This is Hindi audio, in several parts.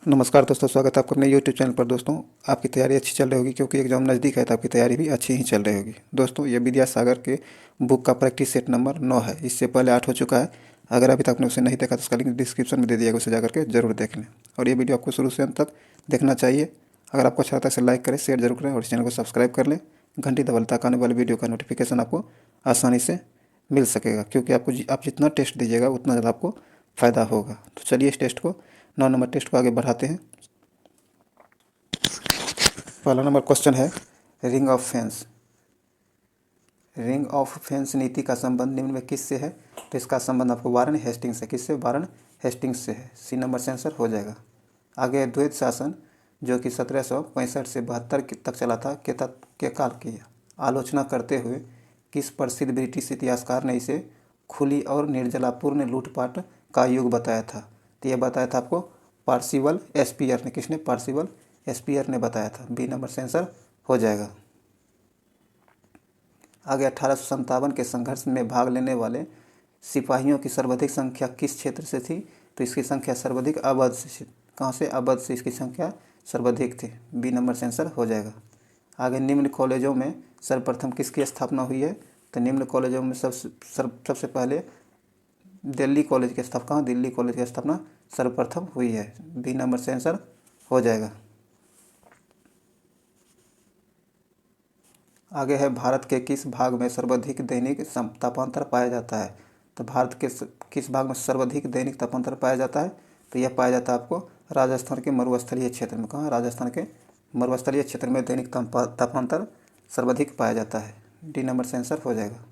नमस्कार दोस्तों, स्वागत है आपका अपने यूट्यूब चैनल पर। दोस्तों, आपकी तैयारी अच्छी चल रही होगी क्योंकि एग्जाम नज़दीक है तो आपकी तैयारी भी अच्छी ही चल रही होगी। दोस्तों, ये विद्यासागर के बुक का प्रैक्टिस सेट नंबर 9 है। इससे पहले 8 हो चुका है। अगर अभी तक आपने उसे नहीं देखा तो उसका लिंक डिस्क्रिप्शन में दे दिया, उसे जाकर के जरूर देख लें। और ये वीडियो आपको शुरू से अंत तक देखना चाहिए। अगर आपको अच्छा लगता है इसे लाइक करें, शेयर जरूर करें और इस चैनल को सब्सक्राइब कर लें। घंटी दबाएं ताकि आने वाले वीडियो का नोटिफिकेशन आपको आसानी से मिल सकेगा, क्योंकि आप जितना टेस्ट दीजिएगा उतना ज़्यादा आपको फ़ायदा होगा। तो चलिए इस टेस्ट को 9 नंबर टेस्ट को आगे बढ़ाते हैं। पहला नंबर क्वेश्चन है, ring of fence. Ring of fence नीति का संबंध निम्न में किससे है? तो इसका संबंध आपको वारेन हेस्टिंग्स से। किससे? वारेन हेस्टिंग्स से है। सी नंबर से आंसर हो जाएगा। आगे द्वैत शासन जो कि 1765 से 72 तक चला था के तत्व के काल की आलोचना करते हुए किस प्रसिद्ध ब्रिटिश इतिहासकार ने इसे खुली और निर्जलापूर्ण लूटपाट का युग बताया था? तो यह बताया था आपको पार्सिवल एस्पियर ने। किसने? पार्सिवल एस्पियर ने बताया था। बी नंबर से आंसर हो जाएगा। आगे 1857 के संघर्ष में भाग लेने वाले सिपाहियों की सर्वाधिक संख्या किस क्षेत्र से थी? तो इसकी संख्या सर्वाधिक अवध से। कहाँ से? अवध से इसकी संख्या सर्वाधिक थी। बी नंबर से आंसर हो जाएगा। आगे निम्न कॉलेजों में सर्वप्रथम किसकी स्थापना हुई है? तो निम्न कॉलेजों में सबसे पहले दिल्ली कॉलेज की स्थापना। कहाँ? दिल्ली कॉलेज की स्थापना सर्वप्रथम हुई है। बी नंबर से आंसर हो जाएगा। आगे है, भारत के किस भाग में सर्वाधिक दैनिक तापांतर पाया जाता है? तो भारत के किस भाग में सर्वाधिक दैनिक तापांतर पाया जाता है? तो यह पाया जाता है आपको राजस्थान के मरुस्थलीय क्षेत्र में। कहाँ? राजस्थान के मरुस्थलीय क्षेत्र में दैनिक तापांतर सर्वाधिक पाया जाता है। डी नंबर से आंसर हो जाएगा।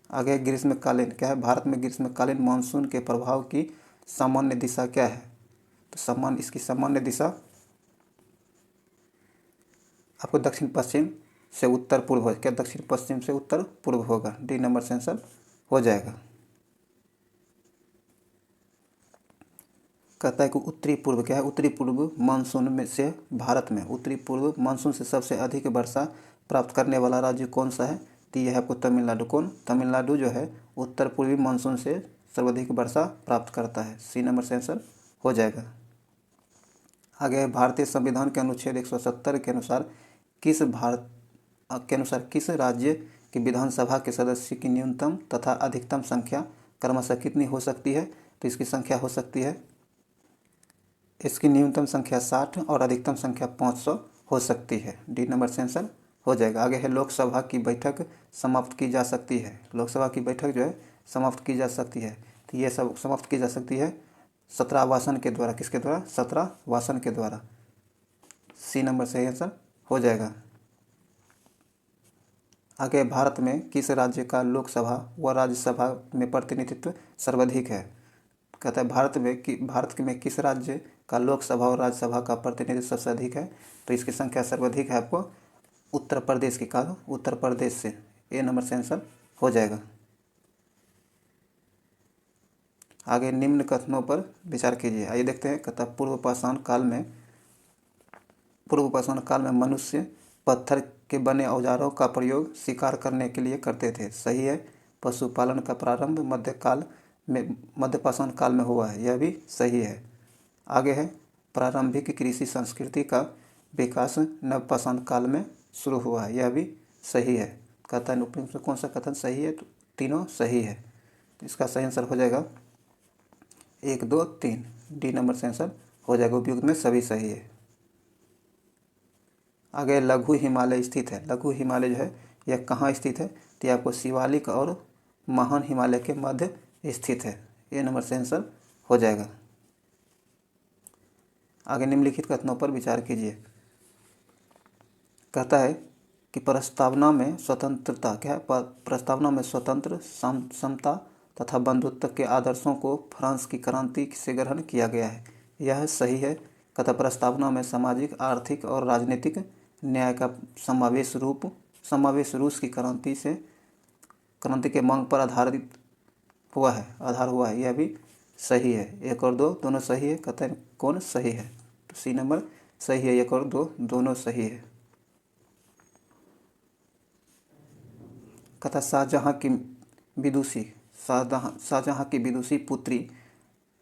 आगे ग्रीष्मकालीन क्या है? भारत में ग्रीष्मकालीन मानसून के प्रभाव की सामान्य दिशा क्या है? तो इसकी सामान्य दिशा आपको दक्षिण पश्चिम से उत्तर पूर्व हो। क्या? दक्षिण पश्चिम से उत्तर पूर्व होगा। डी नंबर से आंसर हो जाएगा। कहता है कि उत्तरी पूर्व क्या है? उत्तरी पूर्व मानसून में से भारत में उत्तरी पूर्व मानसून से सबसे अधिक वर्षा प्राप्त करने वाला राज्य कौन सा है? तो यह है आपको तमिलनाडु। कौन? तमिलनाडु जो है उत्तर पूर्वी मानसून से सर्वाधिक वर्षा प्राप्त करता है। सी नंबर से आंसर हो जाएगा। आगे भारतीय संविधान के अनुच्छेद 170 के अनुसार किस राज्य की विधानसभा के सदस्य की न्यूनतम तथा अधिकतम संख्या क्रमशः कितनी हो सकती है? तो इसकी संख्या हो सकती है, इसकी न्यूनतम संख्या 60 और अधिकतम संख्या 500 हो सकती है। डी नंबर से आंसर हो जाएगा। आगे है, लोकसभा की बैठक समाप्त की जा सकती है। लोकसभा की बैठक जो है समाप्त की जा सकती है। तो ये सब समाप्त की जा सकती है 17 आवासन के द्वारा। किसके द्वारा? 17 आवासन के द्वारा। सी नंबर से आंसर हो जाएगा। आगे, भारत में किस राज्य का लोकसभा व राज्यसभा में प्रतिनिधित्व सर्वाधिक है? कहता है भारत में किस राज्य का लोकसभा और राज्यसभा का प्रतिनिधित्व सबसे अधिक है? तो इसकी संख्या सर्वाधिक है आपको उत्तर प्रदेश की। कहा? उत्तर प्रदेश से। ए नंबर से आंसर हो जाएगा। आगे निम्न कथनों पर विचार कीजिए। आइए देखते हैं। कहता पूर्व पाषाण काल में मनुष्य पत्थर के बने औजारों का प्रयोग शिकार करने के लिए करते थे। सही है। पशुपालन का प्रारंभ मध्य पाषाण काल में हुआ है। यह भी सही है। आगे है, प्रारंभिक कृषि संस्कृति का विकास नवपाषाण काल में शुरू हुआ है। यह भी सही है। कहता है उपयुक्त में कौन सा कथन सही है? तो तीनों सही है। तो इसका सही आंसर हो जाएगा 1, 2, 3। डी नंबर से आंसर हो जाएगा। उपयुक्त में सभी सही है। आगे लघु हिमालय स्थित है। लघु हिमालय जो है यह कहाँ स्थित है? तो यह आपको शिवालिक और महान हिमालय के मध्य स्थित है। ए नंबर से आंसर हो जाएगा। आगे निम्नलिखित कथनों पर विचार कीजिए। कहता है कि प्रस्तावना में स्वतंत्रता क्या है? प्रस्तावना में स्वतंत्र समता तथा बंधुत्व के आदर्शों को फ्रांस की क्रांति से ग्रहण किया गया है। यह सही है। कहता प्रस्तावना में सामाजिक, आर्थिक और राजनीतिक न्याय का समावेश रूस की क्रांति के मांग पर आधार हुआ है। यह भी सही है। 1 और 2 दोनों सही है। कहते हैं कौन सही है? तो सी नंबर सही है। 1 और 2 दोनों सही है। कहता शाहजहाँ की विदुषी पुत्री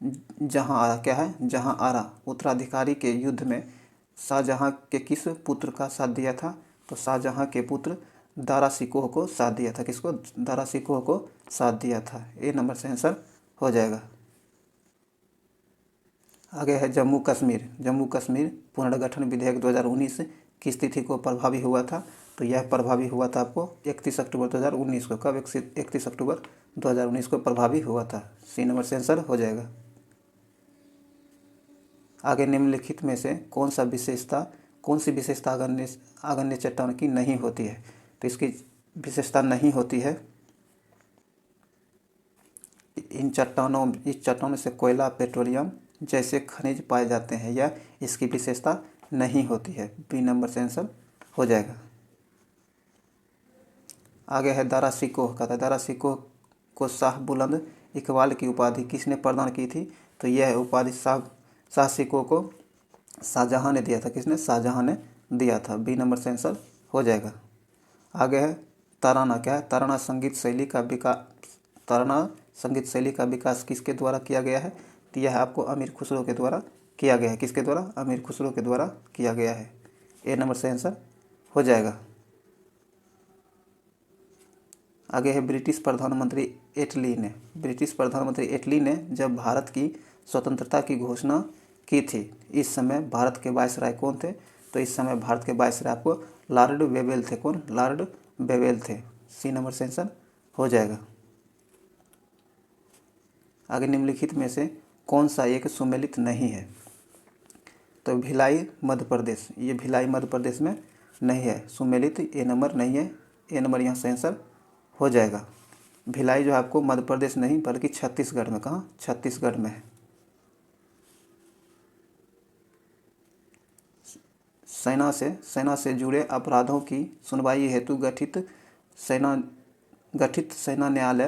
जहाँ आरा क्या है, जहाँ आरा उत्तराधिकारी के युद्ध में शाहजहाँ के किस पुत्र का साथ दिया था? तो शाहजहाँ के पुत्र दारा शिकोह को साथ दिया था। किसको? दारा शिकोह को साथ दिया था। ए नंबर से आंसर हो जाएगा। आगे है जम्मू कश्मीर। जम्मू कश्मीर पुनर्गठन विधेयक 2019 किस तिथि को प्रभावी हुआ था? तो यह प्रभावी हुआ था आपको 31 अक्टूबर 2019 को। कब? 31 अक्टूबर 2019 को प्रभावी हुआ था। सी नंबर से आंसर हो जाएगा। आगे निम्नलिखित में से कौन सी विशेषता आगन्य चट्टान की नहीं होती है? तो इसकी विशेषता नहीं होती है, इस चट्टानों से कोयला, पेट्रोलियम जैसे खनिज पाए जाते हैं, या इसकी विशेषता नहीं होती है। बी नंबर से आंसर हो जाएगा। आगे है दारा शिकोह का। दारा शिकोह को शाह बुलंद इकबाल की उपाधि किसने प्रदान की थी? तो यह उपाधि शाह शिकोह को शाहजहाँ ने दिया था। किसने? शाहजहाँ ने दिया था। बी नंबर से आंसर हो जाएगा। आगे है तराना। क्या है? तराना संगीत शैली का विकास किसके द्वारा किया गया है? तो यह आपको अमीर खुसरो के द्वारा किया गया है। किसके द्वारा? अमीर खुसरो के द्वारा किया गया है। ए नंबर से आंसर हो जाएगा। आगे है ब्रिटिश प्रधानमंत्री एटली ने जब भारत की स्वतंत्रता की घोषणा की थी, इस समय भारत के वायसराय कौन थे? तो इस समय भारत के वायसराय आपको लॉर्ड वेवेल थे। कौन? लॉर्ड वेवेल थे। सी नंबर से आंसर हो जाएगा। आगे निम्नलिखित में से कौन सा एक सुमेलित नहीं है? तो भिलाई मध्य प्रदेश, ये भिलाई मध्य प्रदेश में नहीं है सुमेलित। ए नंबर नहीं है। ए नंबर यहाँ से आंसर हो जाएगा। भिलाई जो आपको मध्य प्रदेश नहीं बल्कि छत्तीसगढ़ में, कहाँ? छत्तीसगढ़ में है। सेना से जुड़े अपराधों की सुनवाई हेतु गठित सेना न्यायालय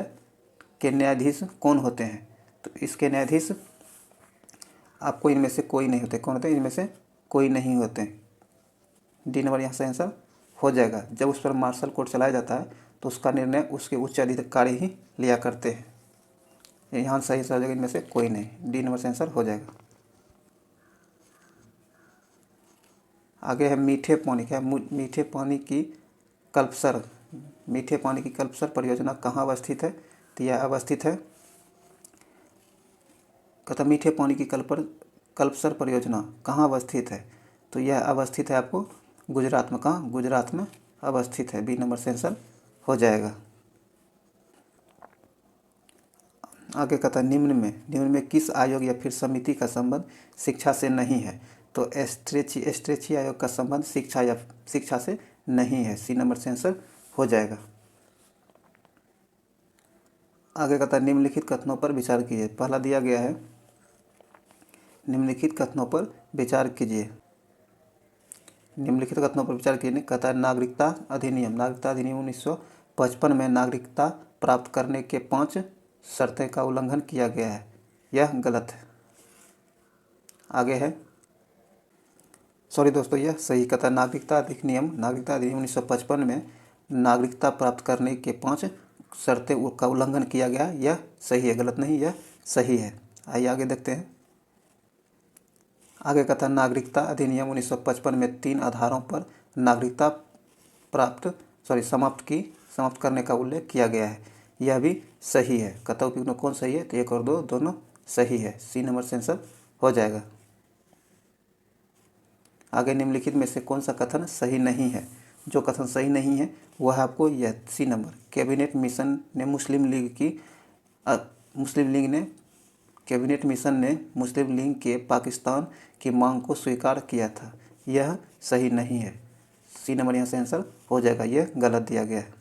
के न्यायाधीश कौन होते हैं? तो इसके न्यायाधीश आपको इनमें से कोई नहीं होते। कौन होते हैं? इनमें से कोई नहीं होते। डी नंबर यहाँ से आंसर हो जाएगा। जब उस पर मार्शल कोर्ट चलाया जाता है तो उसका निर्णय उसके उच्च अधिकारी ही लिया करते हैं। यहाँ सही हो जाएगा, इनमें से कोई नहीं। डी नंबर से आंसर हो जाएगा। आगे है मीठे पानी। क्या? मीठे पानी की कल्पसर परियोजना कहाँ अवस्थित है? तो यह अवस्थित है, कहता मीठे पानी की कल्पसर परियोजना कहाँ अवस्थित है? तो यह अवस्थित है आपको गुजरात में। कहाँ? गुजरात में अवस्थित है। बी नंबर से आंसर हो जाएगा। आगे कहता निम्न में किस आयोग या फिर समिति का संबंध शिक्षा से नहीं है? तो एस्ट्रेची आयोग का संबंध शिक्षा से नहीं है। सी नंबर से आंसर हो जाएगा। आगे कहता निम्नलिखित कथनों पर विचार कीजिए। पहला दिया गया है निम्नलिखित कथनों पर विचार कीजिए। निम्नलिखित कथनों पर विचार कीजिए। कहता है नागरिकता अधिनियम 1955 में नागरिकता प्राप्त करने के 5 शर्तें का उल्लंघन किया गया है, यह गलत है। आगे है यह सही। कहता है नागरिकता अधिनियम 1955 में नागरिकता प्राप्त करने के 5 शर्तें का उल्लंघन किया गया, यह सही है। गलत नहीं, यह सही है। आइए आगे देखते हैं। आगे कहता है नागरिकता अधिनियम 1955 में 3 आधारों पर नागरिकता समाप्त करने का उल्लेख किया गया है, यह भी सही है। कहता हूँ कि कौन सही है? तो 1 और 2 दोनों सही है। सी नंबर से आंसर हो जाएगा। आगे निम्नलिखित में से कौन सा कथन सही नहीं है? जो कथन सही नहीं है वह आपको यह सी नंबर कैबिनेट मिशन ने मुस्लिम लीग के पाकिस्तान की मांग को स्वीकार किया था, यह सही नहीं है। सी नंबर यहाँ से आंसर हो जाएगा, यह गलत दिया गया है।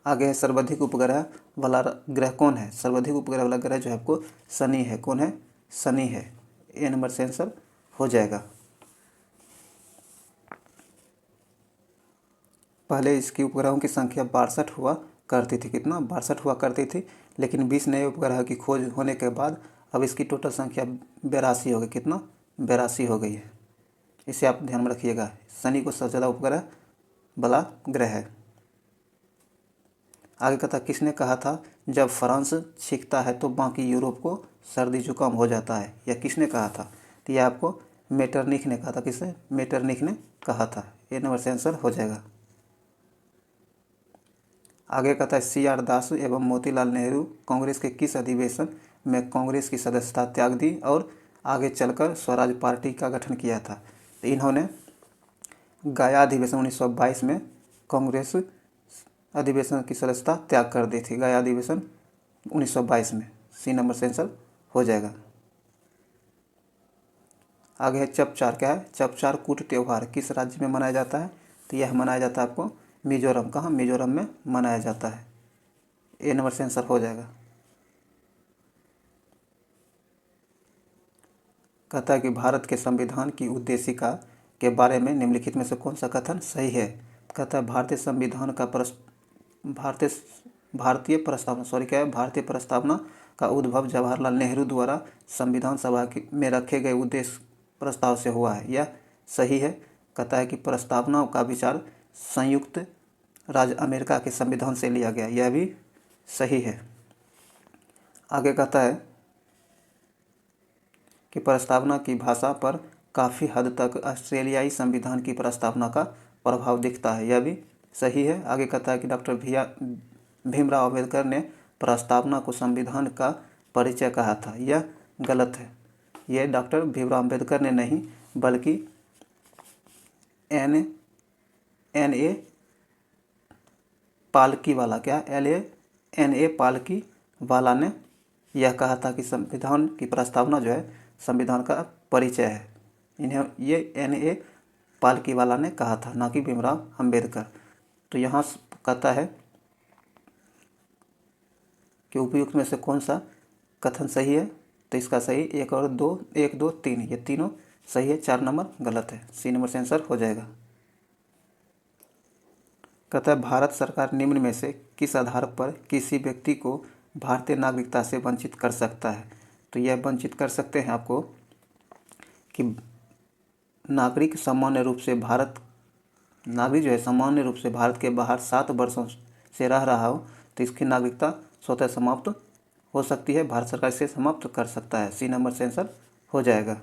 आगे है सर्वाधिक उपग्रह वाला ग्रह कौन है? सर्वाधिक उपग्रह वाला ग्रह जो है आपको शनि है। कौन है? शनि है। ए नंबर से आंसर हो जाएगा। पहले इसकी उपग्रहों की संख्या 62 हुआ करती थी। कितना? 62 हुआ करती थी, लेकिन 20 नए उपग्रह की खोज होने के बाद अब इसकी टोटल संख्या 82 हो गई। कितना? 82 हो गई है। इसे आप ध्यान में रखिएगा। शनि को सबसे ज़्यादा उपग्रह वाला ग्रह है। आगे कहता है किसने कहा था जब फ्रांस छींकता है तो बाकी यूरोप को सर्दी जुकाम हो जाता है, यह किसने कहा था? तो यह आपको मेटरनिख ने कहा था। किसने? मेटरनिख ने कहा था। ये नंबर से आंसर हो जाएगा। आगे कहता है CR दास एवं मोतीलाल नेहरू कांग्रेस के किस अधिवेशन में कांग्रेस की सदस्यता त्याग दी और आगे चलकर स्वराज पार्टी का गठन किया था? तो इन्होंने गया अधिवेशन 1922 में कांग्रेस अधिवेशन की सदस्यता त्याग कर दी थी। गया अधिवेशन 1922 में। सी नंबर से आंसर हो जाएगा। आगे है चपचार। क्या है? चपचार कूट त्यौहार किस राज्य में मनाया जाता है? तो यह मनाया जाता है आपको मिजोरम। कहाँ? मिजोरम में मनाया जाता है। ए नंबर से आंसर हो जाएगा। कहता है कि भारत के संविधान की उद्देशिका के बारे में निम्नलिखित में से कौन सा कथन सही है? कहता है भारतीय संविधान का भारतीय प्रस्तावना का उद्भव जवाहरलाल नेहरू द्वारा संविधान सभा में रखे गए उद्देश्य प्रस्ताव से हुआ है। यह सही है। कहता है कि प्रस्तावना का विचार संयुक्त राज्य अमेरिका के संविधान से लिया गया। यह भी सही है। आगे कहता है कि प्रस्तावना की भाषा पर काफ़ी हद तक ऑस्ट्रेलियाई संविधान की प्रस्तावना का प्रभाव दिखता है। यह भी सही है। आगे कहता है कि डॉक्टर भीमराव अम्बेडकर ने प्रस्तावना को संविधान का परिचय कहा था। यह गलत है। यह डॉक्टर भीमराव अम्बेडकर ने नहीं बल्कि N.A. पालकी वाला N.A. पालकी वाला ने यह कहा था कि संविधान की प्रस्तावना जो है संविधान का परिचय है। ये N.A. पालकी वाला ने कहा था, ना कि भीमराव अम्बेडकर। तो यहाँ कहता है कि उपयुक्त में से कौन सा कथन सही है? तो इसका सही 1 और 2, 1, 2, 3 ये तीनों सही है। 4 नंबर गलत है। सी नंबर से आंसर हो जाएगा। कहता है भारत सरकार निम्न में से किस आधार पर किसी व्यक्ति को भारतीय नागरिकता से वंचित कर सकता है? तो यह वंचित कर सकते हैं आपको कि नागरिक जो है सामान्य रूप से भारत के बाहर 7 वर्षों से रह रहा हो तो इसकी नागरिकता स्वतः समाप्त हो सकती है। भारत सरकार इसे समाप्त कर सकता है। सी नंबर से आंसर हो जाएगा।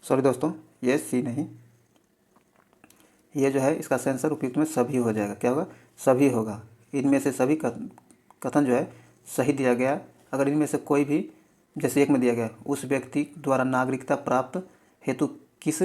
सॉरी दोस्तों, ये सी नहीं, ये जो है इसका आंसर उपयुक्त में सभी हो जाएगा। क्या होगा? सभी होगा। इनमें से सभी कथन जो है सही दिया गया। अगर इनमें से कोई भी, जैसे एक में दिया गया उस व्यक्ति द्वारा नागरिकता प्राप्त हेतु किस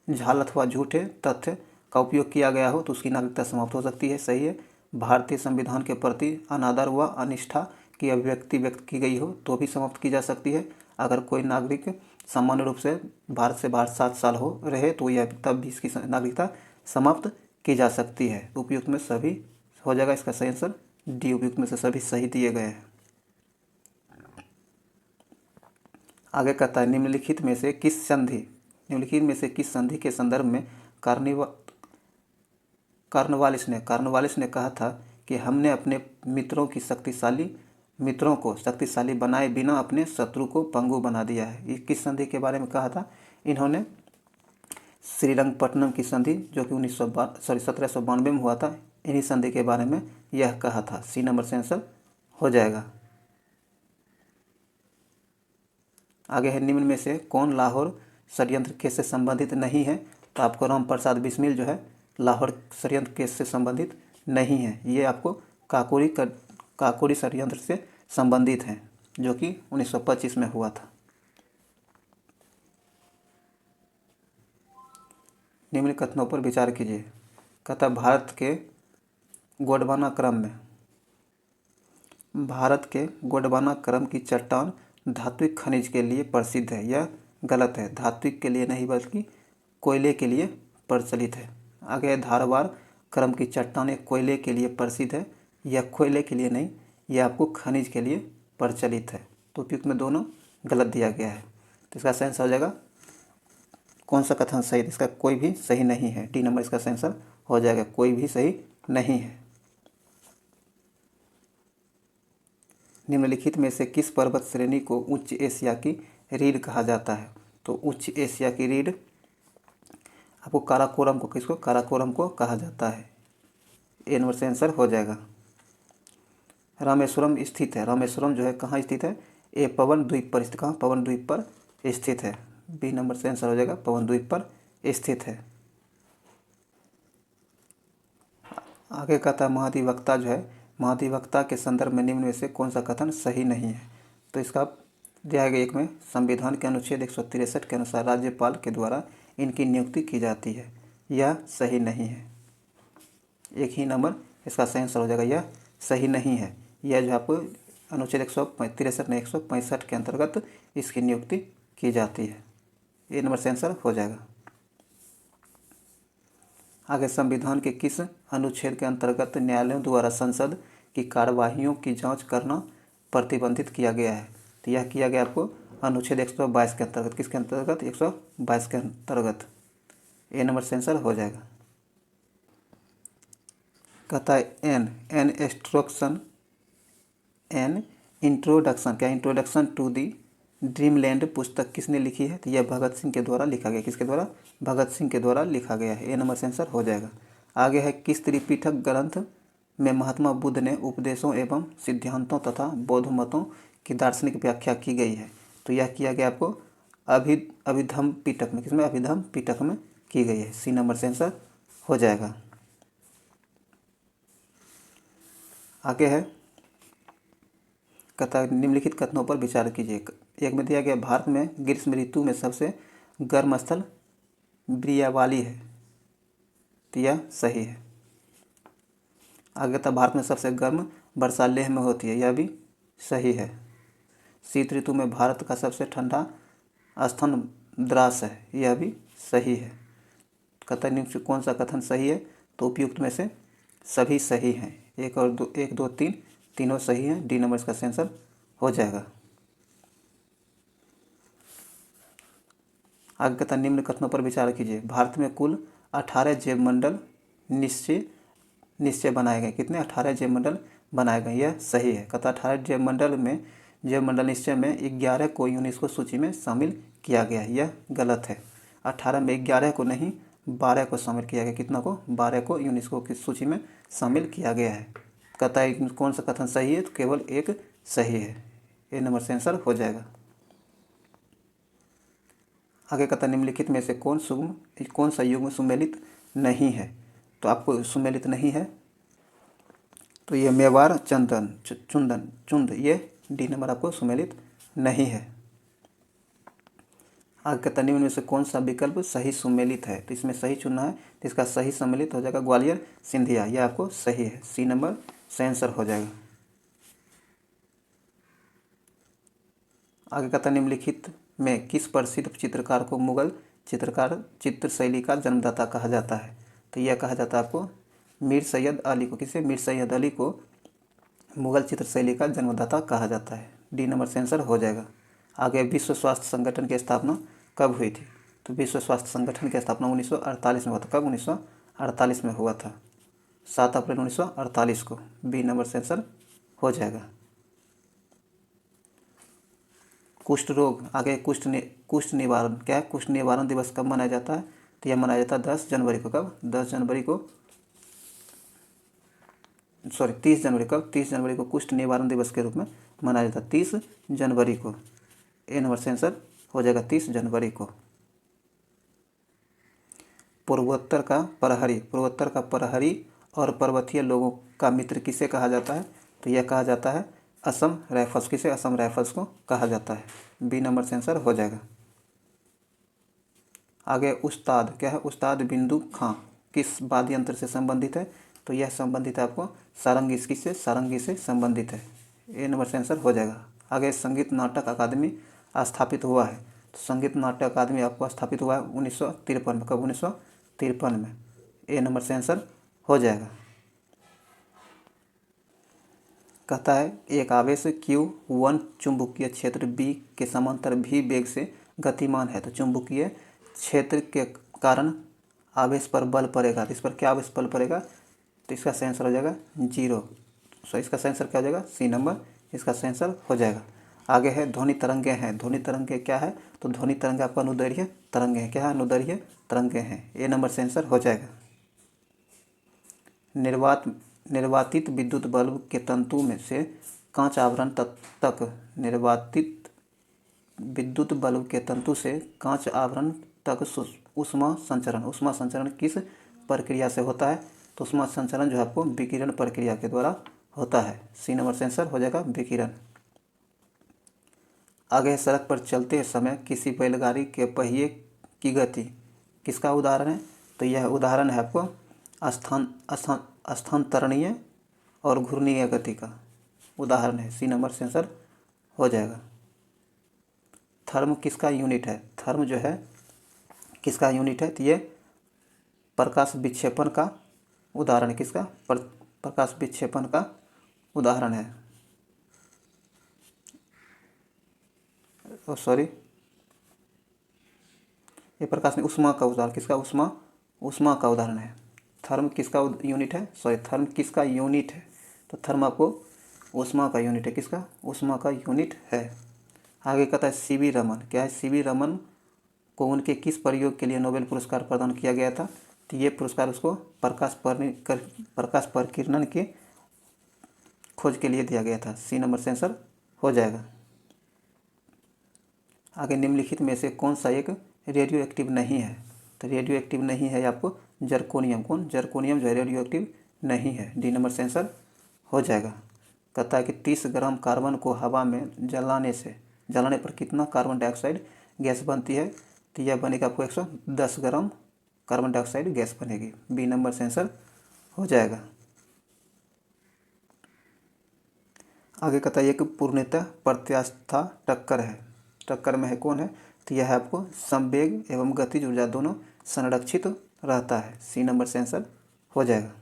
झाल अथवा झूठे तथ्य का उपयोग किया गया हो तो उसकी नागरिकता समाप्त हो सकती है। सही है। भारतीय संविधान के प्रति अनादर व अनिष्ठा की अभिव्यक्ति व्यक्त की गई हो तो भी समाप्त की जा सकती है। अगर कोई नागरिक सामान्य रूप से भारत से बाहर 7 साल हो रहे तो यह तब भी इसकी नागरिकता समाप्त की जा सकती है। उपयुक्त में सभी हो जाएगा। इसका सही आंसर डी, उपयुक्त में से सभी सही दिए गए हैं। आगे कहता है निम्नलिखित में से किस संधि के संदर्भ में कार्नवालिस ने कहा था कि हमने अपने मित्रों को शक्तिशाली बनाए बिना अपने शत्रु को पंगु बना दिया है। ये किस संधि के बारे में कहा था? इन्होंने श्रीरंगपट्टनम की संधि जो कि 1792 में हुआ था, इन्हीं संधि के बारे में यह कहा था। सी नंबर से आंसर हो जाएगा। आगे है निम्न में से कौन लाहौर षड्यंत्र केस से संबंधित नहीं है? तो आपको राम प्रसाद बिस्मिल जो है लाहौर षड्यंत्र केस से संबंधित नहीं है। ये आपको काकोरी षड्यंत्र से संबंधित हैं जो कि 1925 में हुआ था। निम्न कथनों पर विचार कीजिए। कहता भारत के गोंडवाना क्रम की चट्टान धात्विक खनिज के लिए प्रसिद्ध है। यह गलत है। धात्विक के लिए नहीं बल्कि कोयले के लिए प्रचलित है। आगे धारवाड़ क्रम की चट्टान कोयले के लिए प्रसिद्ध है। यह कोयले के लिए नहीं, यह आपको खनिज के लिए प्रचलित है। तो उपयुक्त में दोनों गलत दिया गया है। तो इसका सही आंसर हो जाएगा। कौन सा कथन सही? इसका कोई भी सही नहीं है। डी नंबर इसका सही आंसर हो जाएगा। कोई भी सही नहीं है। निम्नलिखित में से किस पर्वत श्रेणी को उच्च एशिया की रीढ़ कहा जाता है? तो उच्च एशिया की रीढ़ आपको काराकोरम को, किसको, काराकोरम को कहा जाता है। ए नंबर से आंसर हो जाएगा। रामेश्वरम स्थित है, रामेश्वरम जो है कहाँ स्थित है, ए पवन द्वीप पर स्थित, कहाँ, पवन द्वीप पर स्थित है। बी नंबर से आंसर हो जाएगा, पवन द्वीप पर स्थित है। आगे कहता है महाधिवक्ता जो है, महाधिवक्ता के संदर्भ में निम्न में से कौन सा कथन सही नहीं है। तो इसका दिया गया एक में, संविधान के अनुच्छेद 163 के अनुसार राज्यपाल के द्वारा इनकी नियुक्ति की जाती है, यह सही नहीं है। एक ही नंबर इसका सही आंसर हो जाएगा, यह सही नहीं है। यह जो आपको अनुच्छेद 163 में 165 के अंतर्गत इसकी नियुक्ति की जाती है। ए नंबर से आंसर हो जाएगा। आगे, संविधान के किस अनुच्छेद के अंतर्गत न्यायालयों द्वारा संसद की कार्यवाहियों की जांच करना प्रतिबंधित किया गया है। तो यह किया गया आपको अनुच्छेद 122 के अंतर्गत, किसके अंतर्गत, 122 के अंतर्गत। ए नंबर से आंसर हो जाएगा। कहता है एन इंट्रोडक्शन, क्या, इंट्रोडक्शन टू दी ड्रीमलैंड पुस्तक किसने लिखी है। तो यह भगत सिंह के द्वारा लिखा गया, किसके द्वारा, भगत सिंह के द्वारा लिखा गया है। ए नंबर से आंसर हो जाएगा। आगे है, किस त्रिपिटक ग्रंथ में महात्मा बुद्ध ने उपदेशों एवं सिद्धांतों तथा बौद्ध मतों की दार्शनिक व्याख्या की गई है। तो यह किया गया आपको अभिधम्म पिटक में, किसमें, अभिधम्म पिटक में की गई है। सी नंबर से आंसर हो जाएगा। आगे है, कहता है निम्नलिखित कथनों पर विचार कीजिए। एक में दिया गया, भारत में ग्रीष्म ऋतु में सबसे गर्म स्थल ब्रियावाली है। तो यह सही है। आगे था, भारत में सबसे गर्म वर्षा लेह में होती है। यह भी सही है। शीत ऋतु में भारत का सबसे ठंडा स्थान द्रास है। यह भी सही है। कहता है निम्न से कौन सा कथन सही है। तो उपयुक्त में से सभी सही हैं। एक और दो, एक दो तीन, तीनों सही हैं। डी नंबर इसका आंसर हो जाएगा। आगे कहता है निम्न कथनों पर विचार कीजिए। भारत में कुल 18 जैव मंडल निश्चय बनाए गए। कितने, 18 जैव मंडल बनाए गए। यह सही है। कहता 18 जैव मंडल निश्चय में 11 को यूनेस्को सूची में शामिल किया गया है। यह गलत है। 18 में 11 को नहीं, 12 को शामिल किया गया। कितना को, 12 को यूनेस्को की सूची में शामिल किया गया है। कहता है कौन सा कथन सही है। तो केवल एक सही है। ए नंबर से आंसर हो जाएगा। आगे कहता है निम्नलिखित में से कौन सा युग्म सुमेलित नहीं है। तो आपको सुमेलित नहीं है, तो ये मेवाड़, चुंद, ये डी नंबर आपको सुमेलित नहीं है। आगे कहता है निम्न में से कौन सा विकल्प सही सुमेलित है। तो इसमें सही चुनना है। तो इसका सही सम्मिलित हो जाएगा ग्वालियर सिंधिया। यह आपको सही है। सी नंबर से आंसर हो जाएगा। आगे कहता है निम्नलिखित में किस प्रसिद्ध चित्रकार को मुगल चित्र शैली का जन्मदाता कहा जाता है। तो यह कहा जाता है आपको मीर सैयद अली को। किसे, मीर सैयद अली को मुगल चित्र शैली का जन्मदाता कहा जाता है। डी नंबर से आंसर हो जाएगा। आगे, विश्व स्वास्थ्य संगठन की स्थापना कब हुई थी। तो विश्व स्वास्थ्य संगठन की स्थापना 1948 में हुआ था। कब, 1948 में हुआ था, 7 अप्रैल 1948 को। बी नंबर से आंसर हो जाएगा। कुष्ठ रोग, आगे कुष्ठ निवारण, क्या है, कुष्ठ निवारण दिवस कब मनाया जाता है। तो यह मनाया जाता है 10 जनवरी को। कब, 30 जनवरी को 30 जनवरी को कुष्ठ निवारण दिवस के रूप में मनाया जाता है, 30 जनवरी को। ए नंबर से आंसर हो जाएगा 30 जनवरी को। पूर्वोत्तर का प्रहरी और पर्वतीय लोगों का मित्र किसे कहा जाता है। तो यह कहा जाता है असम राइफल्स। किसे, असम राइफल्स को कहा जाता है। बी नंबर से आंसर हो जाएगा। आगे, उस्ताद, क्या है, उस्ताद बिंदु खां किस वाद्य यंत्र से संबंधित है। तो यह संबंधित है आपको सारंगी, किससे, सारंगी से संबंधित है। ए नंबर से आंसर हो जाएगा। आगे, संगीत नाटक अकादमी स्थापित हुआ है। तो संगीत नाटक अकादमी आपको स्थापित हुआ है 1953 में। कब, 1953 में। ए नंबर से आंसर हो जाएगा। कहता है एक आवेश Q1 चुंबकीय क्षेत्र B के समांतर V वेग से गतिमान है। तो चुंबकीय क्षेत्र के कारण आवेश पर बल पड़ेगा। तो इस पर क्या आवेश बल पड़ेगा। तो इसका सही आंसर हो जाएगा 0। सो इसका सही आंसर क्या हो जाएगा, सी नंबर इसका सही आंसर हो जाएगा। आगे है ध्वनि तरंगे हैं। ध्वनि तरंगे क्या है? तो ध्वनि तरंगे आपका अनुदैर्घ्य तरंगे हैं। क्या है? अनुदैर्घ्य तरंगे हैं। ए नंबर से आंसर हो जाएगा। निर्वातित विद्युत बल्ब के तंतु में से कांच आवरण तक निर्वातित विद्युत बल्ब के तंतु से कांच आवरण तक ऊष्मा संचरण किस प्रक्रिया से होता है? तो ऊष्मा संचरण जो है आपको विकिरण प्रक्रिया के द्वारा होता है। सी नंबर से आंसर हो जाएगा विकिरण। आगे सड़क पर चलते समय किसी बैलगाड़ी के पहिए की गति किसका उदाहरण है? तो यह उदाहरण है आपको स्थानांतरणीय और घूर्णीय गति का उदाहरण है। सी नंबर से आंसर हो जाएगा। थर्म किसका यूनिट है? थर्म जो है किसका यूनिट है? तो ये प्रकाश विक्षेपण का उदाहरण है। किसका? प्रकाश विक्षेपण का उदाहरण है। सॉरी, ये प्रकाश में ऊष्मा का उदाहरण। किसका? ऊष्मा का उदाहरण है। थर्म किसका यूनिट है? सॉरी, थर्म किसका यूनिट है? तो थर्म आपको ऊष्मा का यूनिट है। किसका? ऊष्मा का यूनिट है। आगे कहता है सीवी रमन। क्या है? सीवी रमन को उनके किस प्रयोग के लिए नोबेल पुरस्कार प्रदान किया गया था? तो ये पुरस्कार उसको प्रकाश प्रकीर्णन के खोज के लिए दिया गया था। सी नंबर से आंसर हो जाएगा। आगे निम्नलिखित में से कौन सा एक रेडियो एक्टिव नहीं है? तो रेडियो एक्टिव नहीं है आपको जर्कोनियम। कौन? जर्कोनियम जो है रेडियो एक्टिव नहीं है। डी नंबर से आंसर हो जाएगा। कहता है कि 30 ग्राम कार्बन को हवा में जलाने पर कितना कार्बन डाइऑक्साइड गैस बनती है? तो यह बनेगा आपको 110 ग्राम कार्बन डाइऑक्साइड गैस बनेगी। बी नंबर से आंसर हो जाएगा। आगे कहता है एक पूर्णतः प्रत्यास्था टक्कर है। टक्कर में है कौन है? तो यह है आपको संवेग एवं गतिज ऊर्जा दोनों संरक्षित रहता है। सी नंबर से आंसर हो जाएगा।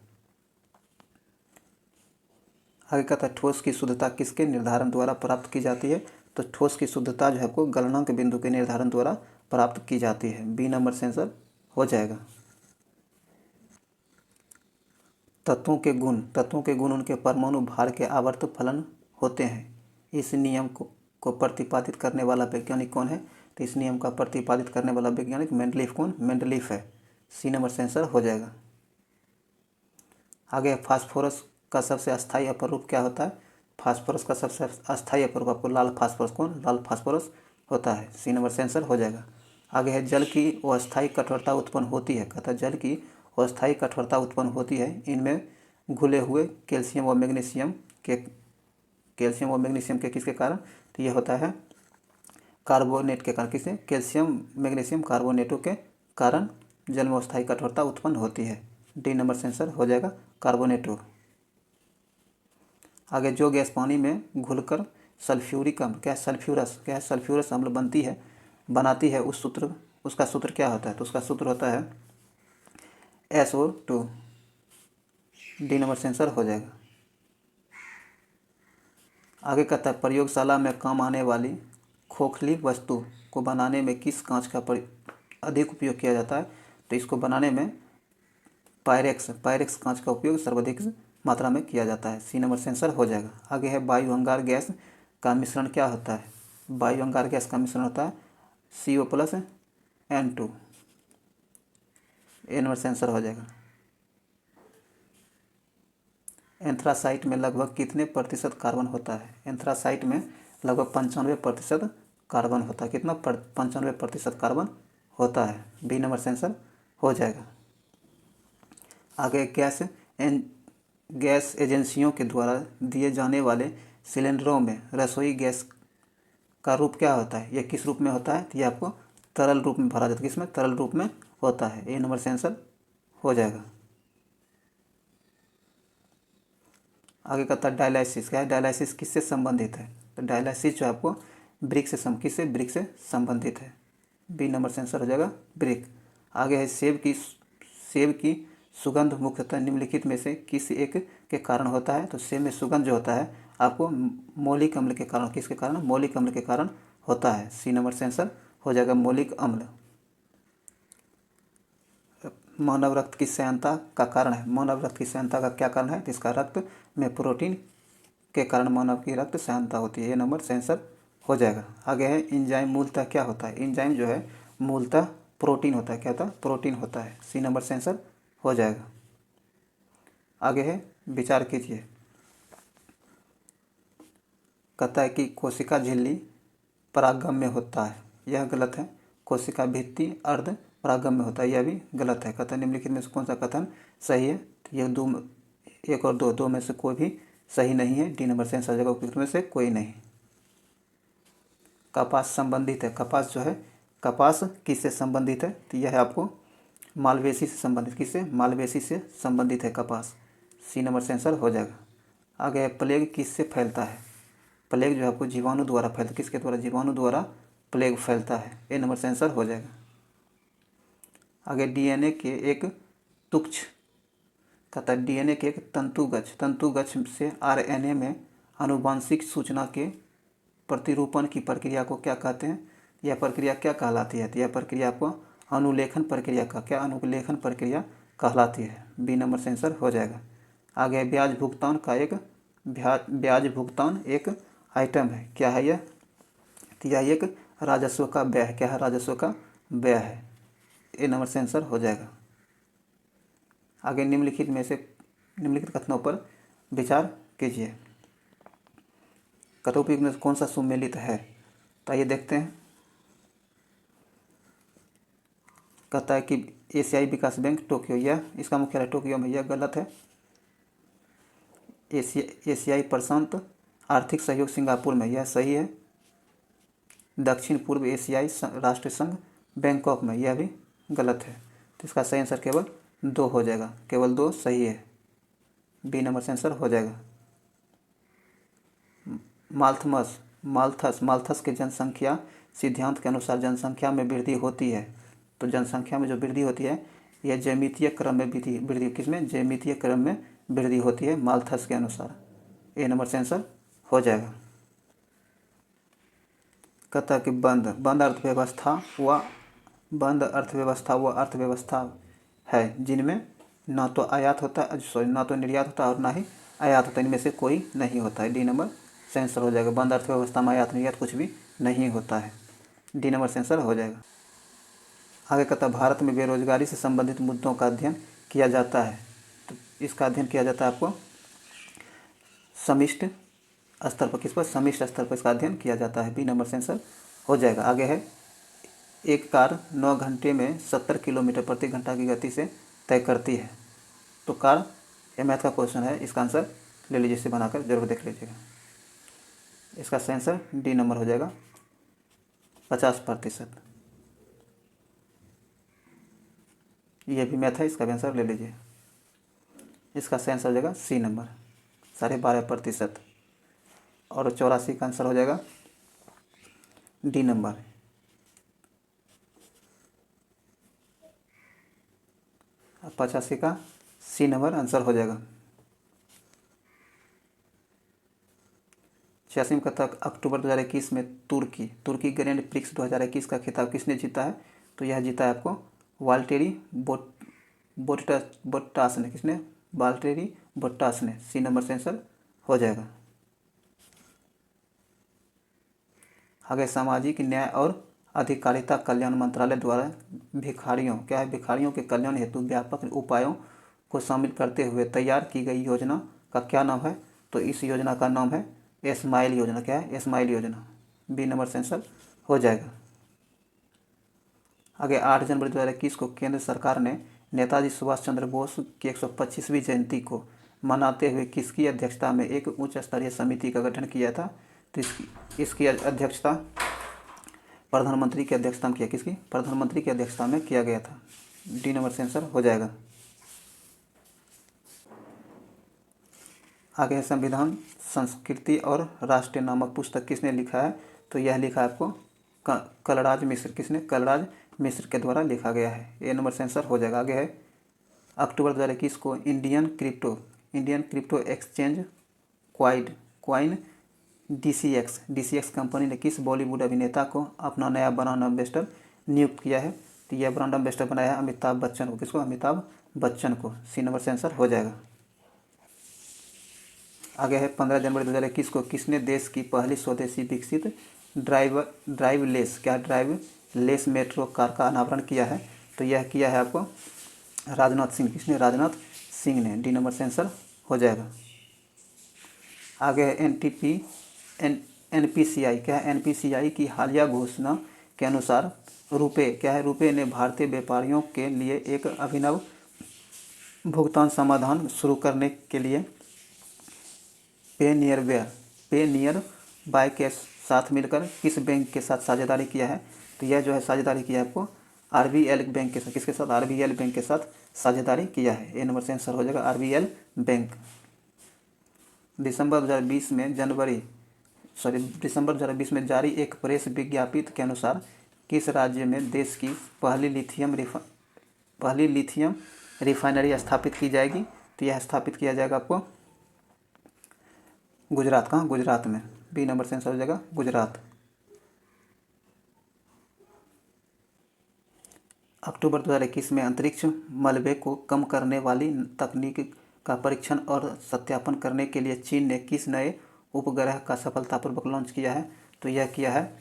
आगे कहता है ठोस की शुद्धता किसके निर्धारण द्वारा प्राप्त की जाती है? तो ठोस की शुद्धता जो है आपको गलनांक बिंदु के निर्धारण द्वारा प्राप्त की जाती है। बी नंबर से आंसर हो जाएगा। तत्वों के गुण उनके परमाणु भार के आवर्त फलन होते हैं। इस नियम को प्रतिपादित करने वाला वैज्ञानिक कौन है? तो इस नियम का प्रतिपादित करने वाला वैज्ञानिक मेंडलीफ। कौन? मेंडलीफ है। सी नंबर से आंसर हो जाएगा। आगे फास्फोरस का सबसे अस्थायी अपरूप क्या होता है? फास्फोरस का सबसे अस्थायी अपरूप आपको लाल फास्फोरस। कौन? लाल फास्फोरस होता है। सी नंबर से आंसर हो जाएगा। आगे है जल की अस्थायी कठोरता उत्पन्न होती है। कहता है जल की अस्थायी कठोरता उत्पन्न होती है इनमें घुले हुए कैल्शियम और मैग्नीशियम के किसके कारण? तो यह होता है कार्बोनेट के कारण। किससे? कैल्शियम मैग्नीशियम कार्बोनेटों के कारण जल में अस्थायी कठोरता उत्पन्न होती है। डी नंबर से आंसर हो जाएगा कार्बोनेटो। आगे जो गैस पानी में घुलकर सल्फ्यूरिक अम्ल क्या है? सल्फ्यूरस अम्ल बनाती है उसका सूत्र क्या होता है? तो उसका सूत्र होता है SO2। डी नंबर से आंसर हो जाएगा। आगे कहता है प्रयोगशाला में काम आने वाली खोखली वस्तु को बनाने में किस कांच का अधिक उपयोग किया जाता है? तो इसको बनाने में पायरेक्स कांच का उपयोग सर्वाधिक मात्रा में किया जाता है। सी नंबर से आंसर हो जाएगा। आगे है वायु अंगार गैस का मिश्रण क्या होता है? वायु अंगार गैस का मिश्रण होता है CO+N2। ए नंबर से आंसर हो जाएगा। एंथ्रासाइट में लगभग कितने प्रतिशत कार्बन होता है? एंथ्रासाइट में लगभग 95% कार्बन होता है। कितना? 95% कार्बन होता है। बी नंबर से आंसर हो जाएगा। आगे गैस एजेंसियों के द्वारा दिए जाने वाले सिलेंडरों में रसोई गैस का रूप क्या होता है? यह किस रूप में होता है? तो यह आपको तरल रूप में भरा जाता है। किसमें? तरल रूप में होता है। ए नंबर से आंसर हो जाएगा। आगे कहता है डायलिसिस क्या है? डायलिसिस किससे संबंधित है? तो डायलिसिस जो आपको ब्रिक से संबंधित है। बी नंबर से आंसर हो जाएगा ब्रिक। आगे है सेब की सुगंध मुख्यतः निम्नलिखित में से किस एक के कारण होता है? तो सेब में सुगंध जो होता है आपको मौलिक अम्ल के कारण। किसके कारण? मौलिक अम्ल के कारण होता है। सी नंबर से आंसर हो जाएगा मौलिक अम्ल। मानव रक्त की श्यानता का कारण है। मानव रक्त की श्यानता का क्या कारण है? तो इसका रक्त में प्रोटीन के कारण मानव की रक्त श्यानता होती है। ये नंबर से आंसर हो जाएगा। आगे है एंजाइम मूलतः क्या होता है। एंजाइम जो है मूलतः प्रोटीन होता है। क्या होता है? प्रोटीन होता है। सी नंबर से आंसर हो जाएगा। आगे है विचार कीजिए। कहता है कि कोशिका झिल्ली परागम्य होता है, यह गलत है। कोशिका भित्ति अर्ध परागम्य होता है, यह भी गलत है। कहता है निम्नलिखित में से कौन सा कथन सही है? तो यह दो, एक और दो में से कोई भी सही नहीं है। डी नंबर से आंसर जगह उपयुक्त में से कोई नहीं। कपास संबंधित है। कपास जो है, कपास किससे संबंधित है? तो यह है आपको मालवेसी से संबंधित। किससे? मालवेसी से संबंधित है कपास। सी नंबर से आंसर हो जाएगा। आगे है प्लेग किससे फैलता है? प्लेग जो है आपको जीवाणु द्वारा फैलता है। किसके द्वारा? जीवाणु द्वारा प्लेग फैलता है। ए नंबर से आंसर हो जाएगा। आगे डीएनए के एक तुक्ष, कहता है डीएनए के एक तंतुगछ से आरएनए में आनुवांशिक सूचना के प्रतिरूपण की प्रक्रिया को क्या कहते हैं? यह प्रक्रिया क्या कहलाती है? तो यह प्रक्रिया आपको अनुलेखन प्रक्रिया का क्या अनुलेखन प्रक्रिया कहलाती है। बी नंबर से आंसर हो जाएगा। आगे ब्याज भुगतान का एक ब्याज भुगतान एक आइटम है। क्या है यह? तो यह एक राजस्व का व्यय है। क्या है? राजस्व का व्यय है। ए नंबर से आंसर हो जाएगा। आगे निम्नलिखित कथनों पर विचार कीजिए। कथोपयुक्त में कौन सा सुमेलित है? तो आइए देखते हैं। कहता है कि एशियाई विकास बैंक टोक्यो, यह इसका मुख्यालय टोक्यो में, यह गलत है। एशियाई प्रशांत आर्थिक सहयोग सिंगापुर में, यह सही है। दक्षिण पूर्व एशियाई राष्ट्र संघ बैंकॉक में, यह भी गलत है। तो इसका सही आंसर केवल 2 हो जाएगा। केवल 2 सही है। बी नंबर से आंसर हो जाएगा। माल्थस के जनसंख्या सिद्धांत के अनुसार जनसंख्या में वृद्धि होती है। तो जनसंख्या में जो वृद्धि होती है यह ज्यामितीय क्रम में वृद्धि किसमें? ज्यामितीय क्रम में वृद्धि होती है माल्थस के अनुसार। ए नंबर से आंसर हो जाएगा। कहता है कि बंद अर्थव्यवस्था व अर्थव्यवस्था है जिनमें ना तो निर्यात होता है और ना ही आयात होता है। इनमें से कोई नहीं होता है। डी नंबर से आंसर हो जाएगा। बंद अर्थव्यवस्था में आयात निर्यात कुछ भी नहीं होता है। डी नंबर से आंसर हो जाएगा। आगे कहता है भारत में बेरोजगारी से संबंधित मुद्दों का अध्ययन किया जाता है। तो इसका अध्ययन किया जाता है आपको समिष्ट स्तर पर। किस पर? समिष्ट स्तर पर इसका अध्ययन किया जाता है। बी नंबर से आंसर हो जाएगा। आगे है एक कार 9 घंटे में 70 किलोमीटर प्रति घंटा की गति से तय करती है। तो कार, ये मैथ का क्वेश्चन है, इसका आंसर ले लीजिए, इसे बनाकर जरूर देख लीजिएगा। इसका सही आंसर डी नंबर हो जाएगा 50%। ये भी मैथ है, इसका भी आंसर ले लीजिए। इसका सही आंसर हो जाएगा सी नंबर 12.5%। और 84 का आंसर हो जाएगा डी नंबर 85 का सी नंबर आंसर हो जाएगा। 86 का तक अक्टूबर 2021 में तुर्की ग्रैंड प्रिक्स 2021 का खिताब किसने जीता है? तो यह जीता है आपको वाल्टेरी बोट्टास ने। किसने? वाल्टेरी बोट्टास ने। सी नंबर से आंसर हो जाएगा। आगे सामाजिक न्याय और अधिकारिता कल्याण मंत्रालय द्वारा भिखारियों के कल्याण हेतु व्यापक उपायों को शामिल करते हुए तैयार की गई योजना का क्या नाम है? तो इस योजना का नाम है स्माइल योजना। क्या है? स्माइल योजना। बी नंबर से आंसर हो जाएगा। आगे 8 जनवरी 2021 को केंद्र सरकार ने नेताजी सुभाष चंद्र बोस की 125वीं जयंती को मनाते हुए किसकी अध्यक्षता में एक उच्च स्तरीय समिति का गठन किया था? तो इसकी अध्यक्षता प्रधानमंत्री की अध्यक्षता में किया। किसकी? प्रधानमंत्री की अध्यक्षता में किया गया था। डी नंबर से आंसर हो जाएगा। आगे है संविधान संस्कृति और राष्ट्र नामक पुस्तक किसने लिखा है? तो यह लिखा है आपको कलराज मिश्र। किसने? कलराज मिश्र के द्वारा लिखा गया है। ए नंबर से आंसर हो जाएगा। आगे है अक्टूबर 2021 को Indian crypto exchange coin DCX company ने किस बॉलीवुड अभिनेता को अपना नया ब्रांड एम्बेसडर नियुक्त किया है? तो यह ब्रांड एम्बेसडर बनाया है अमिताभ बच्चन को। किसको? अमिताभ बच्चन को। सी नंबर से आंसर हो जाएगा। आगे है 15 जनवरी 2021 को किसने देश की पहली स्वदेशी विकसित ड्राइवलेस, क्या ड्राइवलेस मेट्रो कार का अनावरण किया है? तो यह किया है आपको राजनाथ सिंह। किसने? राजनाथ सिंह ने। डी नंबर से आंसर हो जाएगा। आगे है एनपीसीआई, क्या है? एनपीसीआई की हालिया घोषणा के अनुसार रुपे, क्या है? रुपे ने भारतीय व्यापारियों के लिए एक अभिनव भुगतान समाधान शुरू करने के लिए पे नियर बाय के साथ मिलकर किस बैंक के साथ साझेदारी किया है? तो यह जो है साझेदारी किया है आपको आरबीएल बैंक के साथ। किसके साथ? आरबीएल बैंक के साथ साझेदारी किया है। ए नंबर से आंसर हो जाएगा आरबीएल बैंक। दिसंबर 2020 में जारी एक प्रेस विज्ञप्ति के अनुसार किस राज्य में देश की पहली लिथियम रिफाइनरी स्थापित की जाएगी? तो यह स्थापित किया जाएगा आपको गुजरात। कहाँ? गुजरात में। बी नंबर से आंसर हो जाएगा गुजरात। अक्टूबर 2021 में अंतरिक्ष मलबे को कम करने वाली तकनीक का परीक्षण और सत्यापन करने के लिए चीन ने किस नए उपग्रह का सफलतापूर्वक लॉन्च किया है? तो यह किया है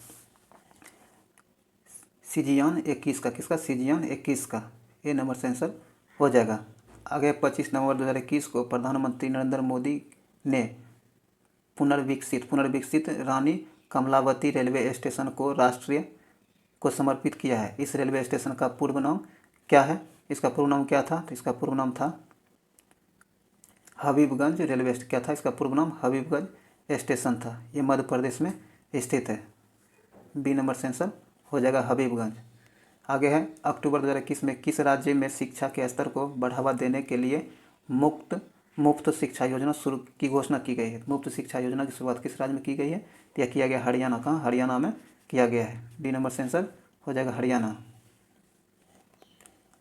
शिजियान 21 का। किसका? शिजियान 21 का। ए नंबर से आंसर हो जाएगा। आगे 25 नवंबर 2021 को प्रधानमंत्री नरेंद्र मोदी ने पुनर्विकसित रानी कमलावती रेलवे स्टेशन को राष्ट्रीय को समर्पित किया है। इस रेलवे स्टेशन का पूर्व नाम क्या है? इसका पूर्व नाम क्या था? तो इसका पूर्व नाम था हबीबगंज रेलवे। क्या था इसका पूर्व नाम? हबीबगंज स्टेशन था। ये मध्य प्रदेश में स्थित है। बी नंबर से आंसर हो जाएगा हबीबगंज। आगे है अक्टूबर 2021 में किस राज्य में शिक्षा के स्तर को बढ़ावा देने के लिए मुफ्त शिक्षा योजना शुरू की घोषणा की गई है? मुफ्त शिक्षा योजना की शुरुआत किस राज्य में की गई है? तो यह किया गया हरियाणा। कहाँ? हरियाणा में किया गया है। डी नंबर से आंसर हो जाएगा हरियाणा।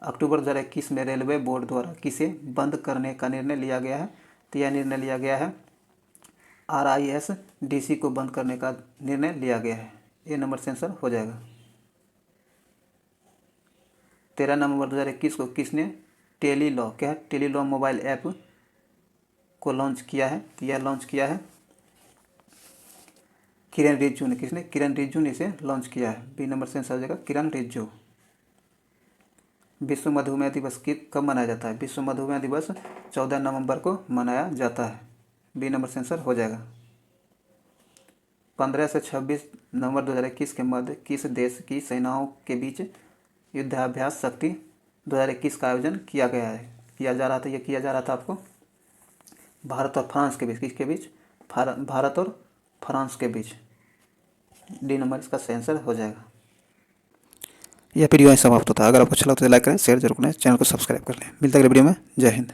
अक्टूबर 2021 में रेलवे बोर्ड द्वारा किसे बंद करने का निर्णय लिया गया है? तो यह निर्णय लिया गया है RISDC को बंद करने का निर्णय लिया गया है। ए नंबर से आंसर हो जाएगा। 13 नवंबर 2021 को किसने टेलीलॉ, क्या है? टेलीलॉ मोबाइल ऐप को लॉन्च किया है? तो यह लॉन्च किया है किरण रिजिजू ने। किसने? किरण रिजिजू ने इसे लॉन्च किया है। बी नंबर से आंसर हो जाएगा किरण रिजिजू। विश्व मधुमेह दिवस कब मनाया जाता है? विश्व मधुमेह दिवस 14 नवंबर को मनाया जाता है। बी नंबर से आंसर हो जाएगा। 15 से 26 नवंबर 2021 के मध्य किस देश की सेनाओं के बीच युद्धाभ्यास शक्ति 2021 का आयोजन किया जा रहा था? यह किया जा रहा था आपको भारत और फ्रांस के बीच। किसके बीच? भारत और फ्रांस के बीच। डी नंबर इसका आंसर हो जाएगा। यह वीडियो समाप्त होता है। अगर आपको अच्छा लगता है तो लाइक करें, शेयर जरूर करें, चैनल को सब्सक्राइब कर लें। मिलता है अगले वीडियो में। जय हिंद।